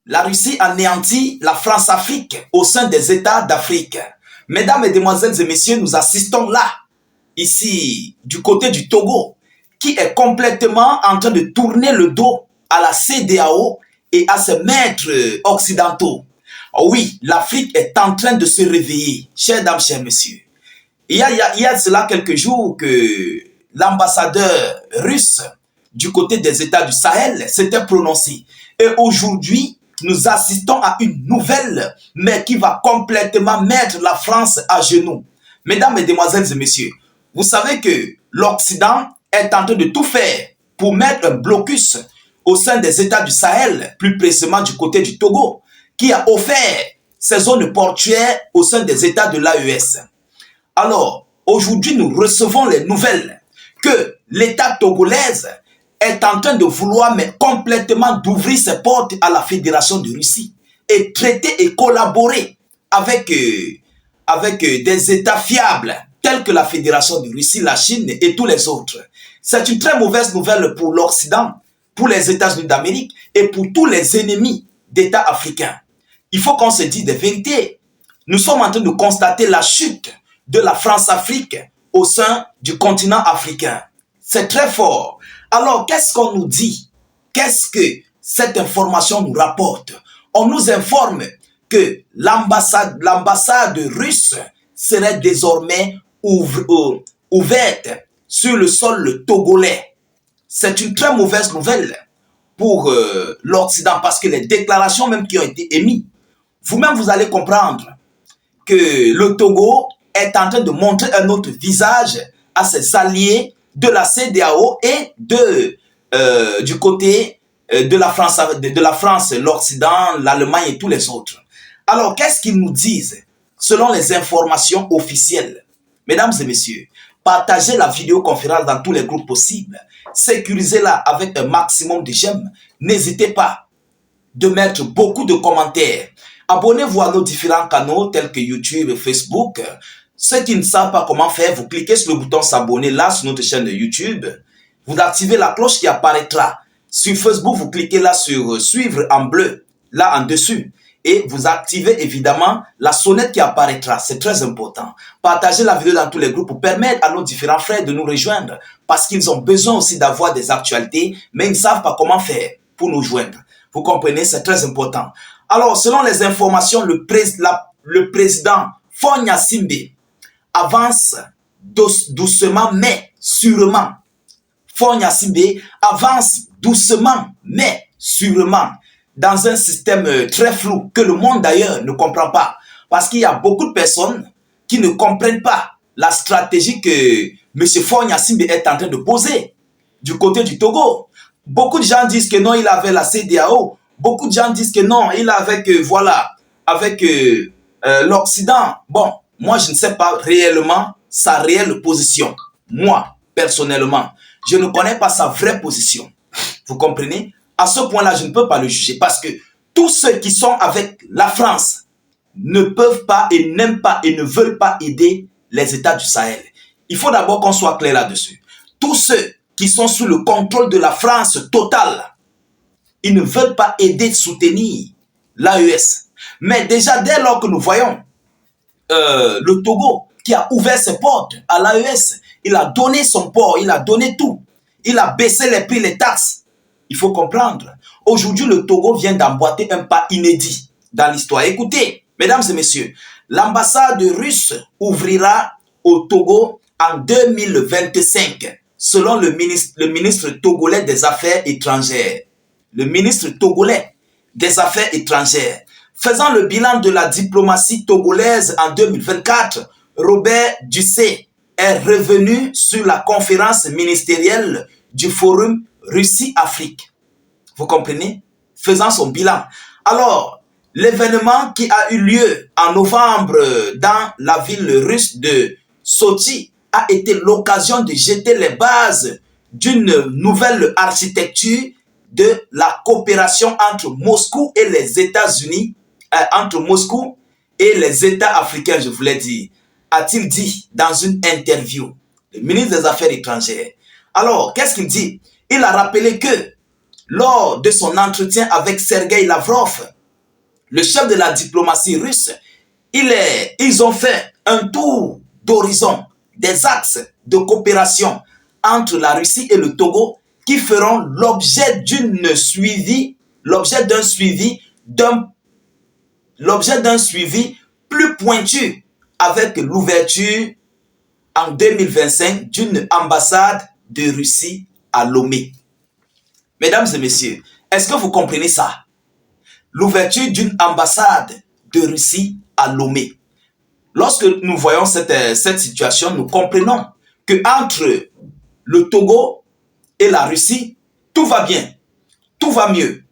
La Russie anéantit la France-Afrique au sein des États d'Afrique. Mesdames, Mesdemoiselles et Messieurs, nous assistons là, ici, du côté du Togo, qui est complètement en train de tourner le dos à la CEDEAO et à ses maîtres occidentaux. Oui, l'Afrique est en train de se réveiller, chères dames, chers messieurs. Il y a cela quelques jours que l'ambassadeur russe du côté des États du Sahel s'était prononcé. Et aujourd'hui, nous assistons à une nouvelle, mais qui va complètement mettre la France à genoux. Mesdames, Mesdemoiselles et Messieurs, vous savez que l'Occident est en train de tout faire pour mettre un blocus au sein des États du Sahel, plus précisément du côté du Togo, qui a offert ses zones portuaires au sein des États de l'AES. Alors, aujourd'hui, nous recevons les nouvelles que l'État togolaise est en train de vouloir mais complètement d'ouvrir ses portes à la Fédération de Russie et traiter et collaborer avec des États fiables tels que la Fédération de Russie, la Chine et tous les autres. C'est une très mauvaise nouvelle pour l'Occident, pour les États-Unis d'Amérique et pour tous les ennemis d'États africains. Il faut qu'on se dise des vérités. Nous sommes en train de constater la chute de la France-Afrique au sein du continent africain. C'est très fort. Alors, qu'est-ce qu'on nous dit? Qu'est-ce que cette information nous rapporte? On nous informe que l'ambassade russe serait désormais ouverte sur le sol togolais. C'est une très mauvaise nouvelle pour l'Occident parce que les déclarations même qui ont été émises, vous-même vous allez comprendre que le Togo est en train de montrer un autre visage à ses alliés de la CEDEAO et du côté de la France, l'Occident, l'Allemagne et tous les autres. Alors, qu'est-ce qu'ils nous disent selon les informations officielles? Mesdames et messieurs, partagez la vidéoconférence dans tous les groupes possibles. Sécurisez-la avec un maximum de j'aime. N'hésitez pas de mettre beaucoup de commentaires. Abonnez-vous à nos différents canaux tels que YouTube et Facebook. Ceux qui ne savent pas comment faire, vous cliquez sur le bouton s'abonner là sur notre chaîne de YouTube. Vous activez la cloche qui apparaîtra. Sur Facebook, vous cliquez là sur suivre en bleu, là en dessus. Et vous activez évidemment la sonnette qui apparaîtra. C'est très important. Partagez la vidéo dans tous les groupes pour permettre à nos différents frères de nous rejoindre. Parce qu'ils ont besoin aussi d'avoir des actualités, mais ils ne savent pas comment faire pour nous joindre. Vous comprenez, c'est très important. Alors, selon les informations, le président Fonya Simbe avance doucement mais sûrement. Fonya Simbe avance doucement mais sûrement dans un système très flou que le monde d'ailleurs ne comprend pas. Parce qu'il y a beaucoup de personnes qui ne comprennent pas la stratégie que M. Fonya Simbe est en train de poser du côté du Togo. Beaucoup de gens disent que non, il avait la CEDEAO. Beaucoup de gens disent que non, il avait avec l'Occident. Bon, moi je ne sais pas réellement sa réelle position. Moi, personnellement, je ne connais pas sa vraie position. Vous comprenez? À ce point-là, je ne peux pas le juger parce que tous ceux qui sont avec la France ne peuvent pas et n'aiment pas et ne veulent pas aider les États du Sahel. Il faut d'abord qu'on soit clair là-dessus. Tous ceux qui sont sous le contrôle de la France totale, ils ne veulent pas aider, soutenir l'AES. Mais déjà, dès lors que nous voyons le Togo qui a ouvert ses portes à l'AES, il a donné son port, il a donné tout. Il a baissé les prix, les taxes. Il faut comprendre. Aujourd'hui, le Togo vient d'emboîter un pas inédit dans l'histoire. Écoutez, mesdames et messieurs, l'ambassade russe ouvrira au Togo en 2025, selon le ministre togolais des Affaires étrangères. Le ministre togolais des Affaires étrangères. Faisant le bilan de la diplomatie togolaise en 2024, Robert Dussé est revenu sur la conférence ministérielle du Forum Russie-Afrique. Vous comprenez? Faisant son bilan. Alors, l'événement qui a eu lieu en novembre dans la ville russe de Sochi a été l'occasion de jeter les bases d'une nouvelle architecture de la coopération entre Moscou et les États-Unis, entre Moscou et les États africains, je voulais dire, a-t-il dit dans une interview, le ministre des Affaires étrangères. Alors, qu'est-ce qu'il dit? Il a rappelé que lors de son entretien avec Sergueï Lavrov, le chef de la diplomatie russe, ils ont fait un tour d'horizon des axes de coopération entre la Russie et le Togo qui feront l'objet d'un suivi plus pointu avec l'ouverture en 2025 d'une ambassade de Russie à Lomé. Mesdames et messieurs, est-ce que vous comprenez ça? L'ouverture d'une ambassade de Russie à Lomé. Lorsque nous voyons cette situation, nous comprenons que entre le Togo et la Russie, tout va bien, tout va mieux.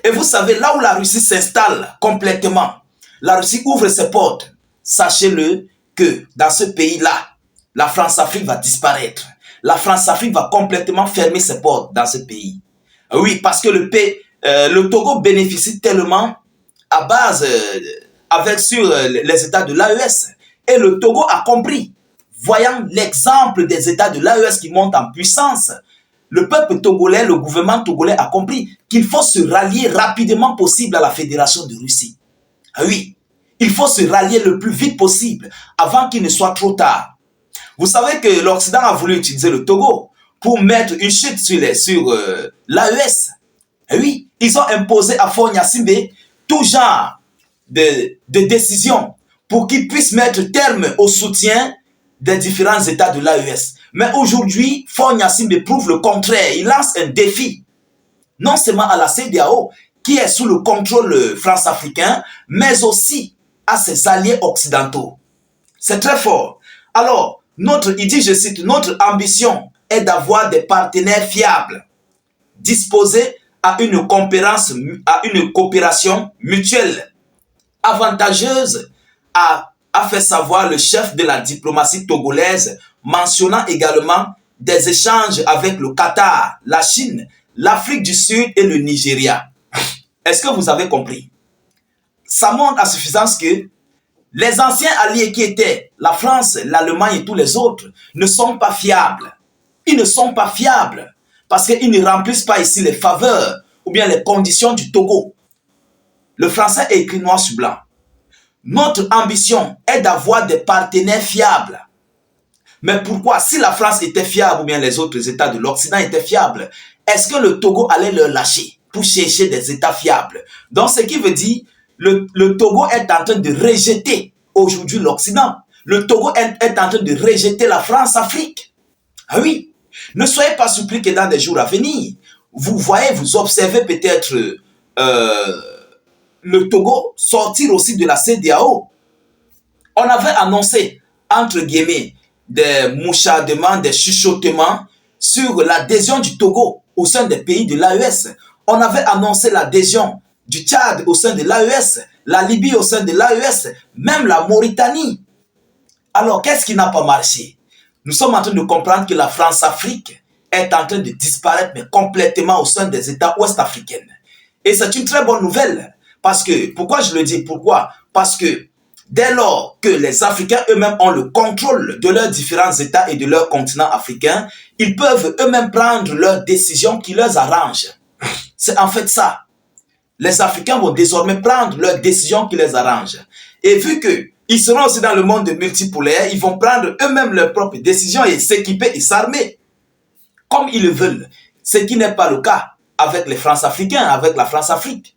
Et vous savez, là où la Russie s'installe complètement, la Russie ouvre ses portes. Sachez-le que dans ce pays-là, la France-Afrique va disparaître. La France-Afrique va complètement fermer ses portes dans ce pays. Oui, parce que le Togo bénéficie tellement à base sur les États de l'AES. Et le Togo a compris, voyant l'exemple des États de l'AES qui montent en puissance, le peuple togolais, le gouvernement togolais a compris qu'il faut se rallier rapidement possible à la Fédération de Russie. Oui, il faut se rallier le plus vite possible avant qu'il ne soit trop tard. Vous savez que l'Occident a voulu utiliser le Togo pour mettre une chute sur l'AES. Oui, ils ont imposé à Faure Gnassingbé tout genre de décisions pour qu'ils puissent mettre terme au soutien des différents États de l'AES. Mais aujourd'hui, Faure Gnassingbé prouve le contraire. Il lance un défi, non seulement à la CEDEAO, qui est sous le contrôle france-africain, mais aussi à ses alliés occidentaux. C'est très fort. Alors, il dit, je cite, notre ambition est d'avoir des partenaires fiables, disposés à une coopération mutuelle, avantageuse, a fait savoir le chef de la diplomatie togolaise, mentionnant également des échanges avec le Qatar, la Chine, l'Afrique du Sud et le Nigeria. Est-ce que vous avez compris? Ça montre à suffisance que les anciens alliés qui étaient la France, l'Allemagne et tous les autres ne sont pas fiables. Ils ne sont pas fiables parce qu'ils ne remplissent pas ici les faveurs ou bien les conditions du Togo. Le français est écrit noir sur blanc. Notre ambition est d'avoir des partenaires fiables. Mais pourquoi? Si la France était fiable ou bien les autres États de l'Occident étaient fiables, est-ce que le Togo allait leur lâcher pour chercher des États fiables? Donc, ce qui veut dire, le Togo est en train de rejeter aujourd'hui l'Occident. Le Togo est en train de rejeter la France-Afrique. Ah oui, ne soyez pas surpris que dans des jours à venir, vous observez peut-être le Togo sortir aussi de la CEDEAO. On avait annoncé, entre guillemets, des mouchardements, des chuchotements sur l'adhésion du Togo au sein des pays de l'AES. On avait annoncé l'adhésion du Tchad au sein de l'AES, la Libye au sein de l'AES, même la Mauritanie. Alors, qu'est-ce qui n'a pas marché? Nous sommes en train de comprendre que la France-Afrique est en train de disparaître, mais complètement au sein des États ouest-africains. Et c'est une très bonne nouvelle. Parce que, pourquoi je le dis? Pourquoi? Parce que dès lors que les Africains eux-mêmes ont le contrôle de leurs différents États et de leur continent africain, ils peuvent eux-mêmes prendre leurs décisions qui leur arrangent. C'est en fait ça. Les Africains vont désormais prendre leurs décisions qui les arrangent. Et vu qu'ils seront aussi dans le monde multipolaire, ils vont prendre eux-mêmes leurs propres décisions et s'équiper et s'armer comme ils le veulent. Ce qui n'est pas le cas avec les France-Africains, avec la France-Afrique.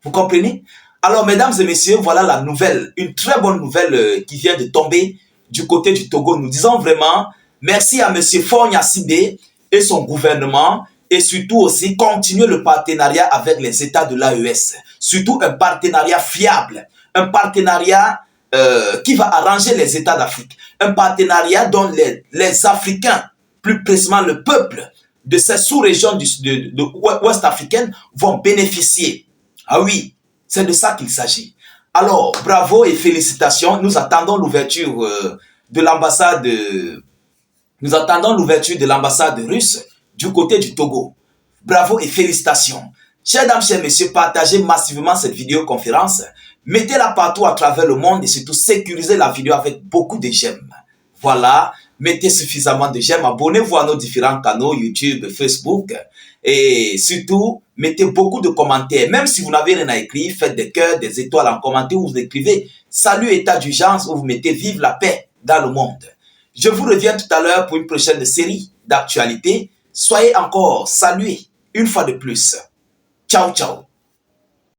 Vous comprenez? Alors, mesdames et messieurs, voilà la nouvelle, une très bonne nouvelle qui vient de tomber du côté du Togo. Nous disons vraiment merci à M. Faure Gnassingbé et son gouvernement et surtout aussi continuer le partenariat avec les États de l'AES. Surtout un partenariat fiable, un partenariat qui va arranger les États d'Afrique. Un partenariat dont les Africains, plus précisément le peuple de ces sous-régions ouest-africaines vont bénéficier. Ah oui, c'est de ça qu'il s'agit. Alors, bravo et félicitations. Nous attendons l'ouverture de l'ambassade. Nous attendons l'ouverture de l'ambassade russe du côté du Togo. Bravo et félicitations. Chers dames, chers messieurs, partagez massivement cette vidéoconférence. Mettez-la partout à travers le monde et surtout sécurisez la vidéo avec beaucoup de j'aime. Voilà, mettez suffisamment de j'aime. Abonnez-vous à nos différents canaux YouTube, Facebook et surtout Mettez beaucoup de commentaires. Même si vous n'avez rien à écrire, faites des cœurs, des étoiles en commentaire où vous écrivez salut état d'urgence où vous mettez vive la paix dans le monde. Je vous reviens tout à l'heure pour une prochaine série d'actualités. Soyez encore salués une fois de plus. Ciao, ciao.